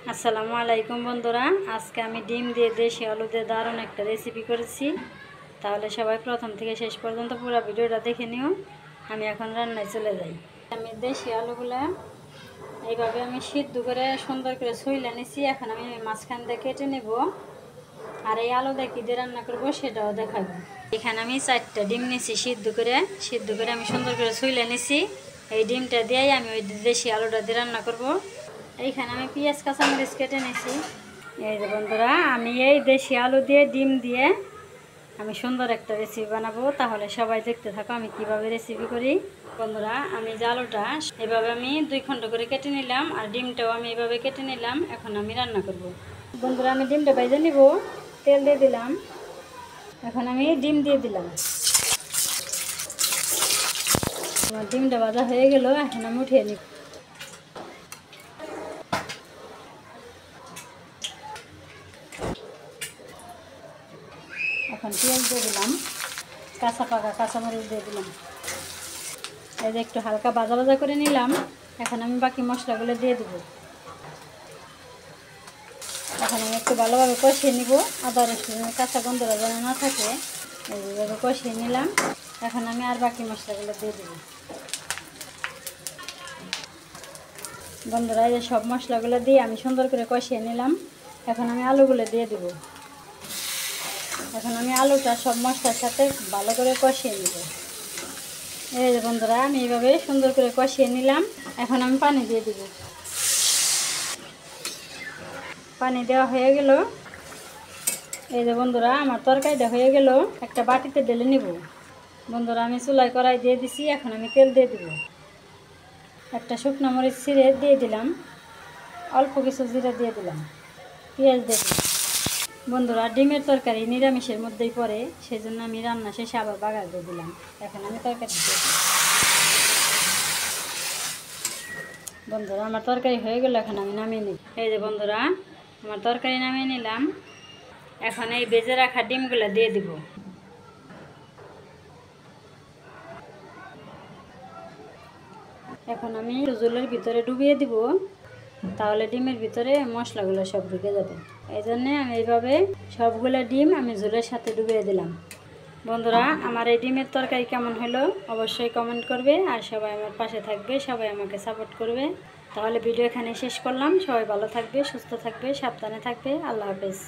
আসসালামু আলাইকুম বন্ধুরা, আজকে আমি ডিম দিয়ে দেশি আলু দিয়ে দারুণ একটা রেসিপি করেছি। তাহলে সবাই প্রথম থেকে শেষ পর্যন্ত পুরো ভিডিওটা দেখে নিও। আমি এখন রান্নায় চলে যাই। আমি দেশি আলুগুলা এইভাবে আমি সিদ্ধ করে সুন্দর করে ছুইলে নিছি। এখন আমি মাঝখান দিয়ে কেটে নেব, আর এই আলু দিয়ে কী দিয়ে রান্না করবো সেটাও দেখাবো। এখানে আমি 4টা ডিম নিছি, সিদ্ধ করে আমি সুন্দর করে ছুইলে নিছি। এই ডিমটা দিয়েই আমি ওই দেশি আলুটা দিয়ে রান্না করব। এইখানে আমি পেঁয়াজ কাঁচামরিচ কেটে নিয়েছি। এই যে বন্ধুরা, আমি এই দেশি আলু দিয়ে ডিম দিয়ে আমি সুন্দর একটা রেসিপি বানাবো। তাহলে সবাই দেখতে থাকো আমি কিভাবে রেসিপি করি। বন্ধুরা, আমি যে আলুটা এভাবে আমি 2 খণ্ড করে কেটে নিলাম, আর ডিমটাও আমি এভাবে কেটে নিলাম। এখন আমি রান্না করব। বন্ধুরা, আমি ডিমটা ভেজে নিব। তেল দিয়ে দিলাম, এখন আমি ডিম দিয়ে দিলাম। আমার ডিমটা ভাজা হয়ে গেল, এখন আমি উঠিয়ে নিব। এখন পেঁয়াজ দিয়ে দিলাম, পাকা কাঁচামরিচ দিয়ে দিলাম। এই যে একটু হালকা ভাজা ভাজা করে নিলাম। এখন আমি বাকি মশলাগুলো দিয়ে দেবো। এখন আমি একটু ভালোভাবে কষিয়ে নিব, আদা রসুনের কাঁচা গন্ধটা যেন না থাকে। এইভাবে কষিয়ে নিলাম। এখন আমি আর বাকি মশলাগুলো দিয়ে দেবো। বন্ধুরা, এই যে সব মশলাগুলো দিয়ে আমি সুন্দর করে কষিয়ে নিলাম। এখন আমি আলুগুলো দিয়ে দেব। এখন আমি আলুটা সব মশলার সাথে ভালো করে কষিয়ে নিব। এই যে বন্ধুরা, আমি এইভাবে সুন্দর করে কষিয়ে নিলাম। এখন আমি পানি দিয়ে দেব। পানি দেওয়া হয়ে গেল। এই যে বন্ধুরা, আমার তরকারিটা হয়ে গেল। একটা বাটিতে ঢেলে নিব। বন্ধুরা, আমি চুলায় কড়াই দিয়ে দিছি। এখন আমি তেল দিয়ে দেব। একটা শুকনো মরিচ ছিঁড়ে দিয়ে দিলাম, অল্প কিছু জিরা দিয়ে দিলাম, পেঁয়াজ দিয়ে দিলাম। বন্ধুরা, ডিমের তরকারি নিরামিষের মধ্যেই পড়ে, সেই জন্য আমি রান্না শেষে আবার বাগার দিয়ে দিলাম। এখন আমি তরকারি দিয়ে দিলাম। বন্ধুরা, আমার তরকারি হয়ে গেল। এখন আমি নামিয়ে নিই। এই যে বন্ধুরা, আমার তরকারি নামিয়ে নিলাম। এখন এই ভেজে রাখা ডিমগুলো দিয়ে দিব। এখন আমি ঝোলের ভিতরে ডুবিয়ে দিব, তাহলে ডিমের ভিতরে মশলাগুলো সব ঢুকে যাবে। এই জন্যে আমি এইভাবে সবগুলো ডিম আমি ঝোলের সাথে ডুবিয়ে দিলাম। বন্ধুরা, আমার এই ডিমের তরকারি কেমন হলো অবশ্যই কমেন্ট করবে, আর সবাই আমার পাশে থাকবে, সবাই আমাকে সাপোর্ট করবে। তাহলে ভিডিও এখানে শেষ করলাম। সবাই ভালো থাকবে, সুস্থ থাকবে, সাবধানে থাকবে। আল্লাহ হাফেজ।